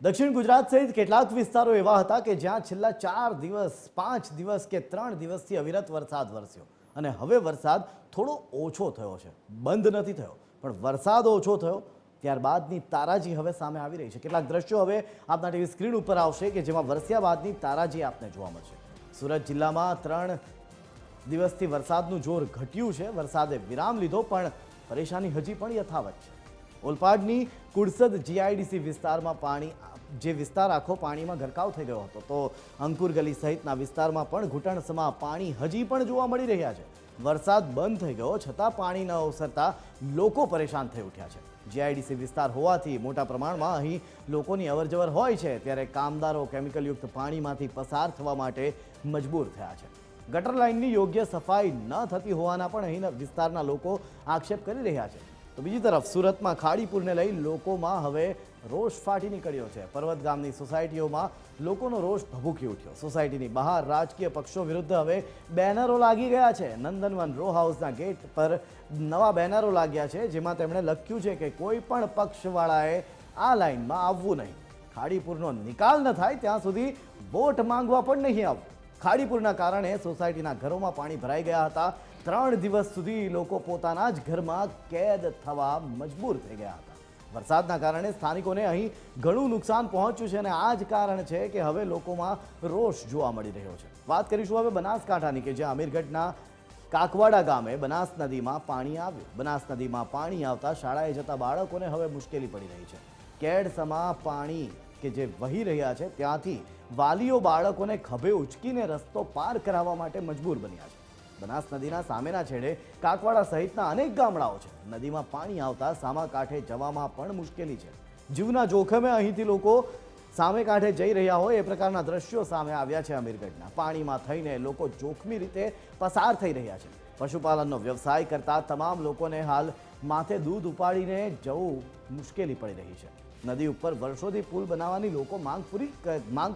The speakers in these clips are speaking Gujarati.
દક્ષિણ ગુજરાત સહિત કેટલાક વિસ્તારો એવા હતા કે જ્યાં છેલ્લા 4 દિવસ 5 દિવસ કે 3 દિવસથી અવિરત વરસાદ વરસ્યો અને હવે વરસાદ થોડો ઓછો થયો છે, બંધ નથી થયો પણ વરસાદ ઓછો થયો ત્યારબાદની તારાજી હવે સામે આવી રહી છે। કેટલાક દ્રશ્યો હવે આપના ટીવી સ્ક્રીન ઉપર આવશે કે જેમાં વરસ્યા બાદની તારાજી આપને જોવા મળશે। સુરત જિલ્લામાં 3 દિવસથી વરસાદનું જોર ઘટ્યું છે, વરસાદે વિરામ લીધો પણ પરેશાની હજી પણ યથાવત છે। ઓલપાડની કુડસદ જીઆઈડીસી વિસ્તારમાં પાણી જે વિસ્તાર આખો પાણીમાં ગરકાવ થઈ ગયો હતો તો અંકુર ગલી સહિતના વિસ્તારમાં પણ ઘૂંટણસમા પાણી હજી પણ જોવા મળી રહ્યા છે। વરસાદ બંધ થઈ ગયો છતાં પાણી ન ઓસરતા લોકો પરેશાન થઈ ઉઠ્યા છે। જીઆઈડીસી વિસ્તાર હોવાથી મોટા પ્રમાણમાં અહીં લોકોની અવરજવર હોય છે ત્યારે કામદારો કેમિકલયુક્ત પાણીમાંથી પસાર થવા માટે મજબૂર થયા છે। ગટર લાઇનની યોગ્ય સફાઈ ન થતી હોવાના પણ અહીં વિસ્તારના લોકો આક્ષેપ કરી રહ્યા છે। તો બીજી તરફ સુરતમાં ખાડીપુરને લઈ લોકોમાં હવે રોષ ફાટી નીકળ્યો છે। પર્વત ગામની સોસાયટીઓમાં લોકોનો રોષ ભભૂકી ઉઠ્યો। સોસાયટીની બહાર રાજકીય પક્ષો વિરુદ્ધ હવે બેનરો લાગી ગયા છે। નંદનવન રો હાઉસના ગેટ પર નવા બેનરો લાગ્યા છે જેમાં તેમણે લખ્યું છે કે કોઈ પણ પક્ષવાળાએ આ લાઇનમાં આવવું નહીં, ખાડીપુરનો નિકાલ ન થાય ત્યાં સુધી વોટ માંગવા પણ નહીં આવવું। ખાડીપુરના કારણે સોસાયટીના ઘરોમાં પાણી ભરાઈ ગયા હતા। 3 દિવસ સુધી લોકો પોતાના જ ઘરમાં કેદ થવા મજબૂર થઈ ગયા હતા। વરસાદના કારણે સ્થાનિકોને અહીં ઘણું નુકસાન પહોંચ્યું છે અને આ જ કારણ છે કે હવે લોકોમાં રોષ જોવા મળી રહ્યો છે। વાત કરીશું હવે બનાસકાંઠાની કે જ્યાં અમીરગઢના કાકવાડા ગામે બનાસ નદીમાં પાણી આવ્યું। બનાસ નદીમાં પાણી આવતા શાળાએ જતા બાળકોને હવે મુશ્કેલી પડી રહી છે। કેડસમા પાણી કે જે વહી રહ્યા છે ત્યાંથી વાલીઓ બાળકોને ખભે ઉચકીને રસ્તો પાર કરાવવા માટે મજબૂર બન્યા છે। બનાસ નદીના સામેના છેડે કાકવાડા સહિતના અનેક ગામડાઓ છે। નદીમાં પાણી આવતા સામા કાંઠે જવામાં પણ મુશ્કેલી છે। જીવના જોખમે અહીંથી લોકો સામે કાંઠે જઈ રહ્યા હોય એ પ્રકારના દ્રશ્યો સામે આવ્યા છે। અમીરગઢના પાણીમાં થઈને લોકો જોખમી રીતે પસાર થઈ રહ્યા છે। પશુપાલનનો વ્યવસાય કરતા તમામ લોકોને હાલ માથે દૂધ ઉપાડીને જવું મુશ્કેલી પડી રહી છે। નદી ઉપર વર્ષોથી પુલ બનાવવાની લોકો માંગ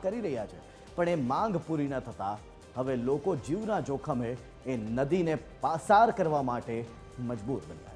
કરી રહ્યા છે પણ એ માંગ પૂરી ન થતા હવે લોકો જીવના જોખમે એ નદીને પાસાર કરવા માટે મજબૂર બન્યા છે।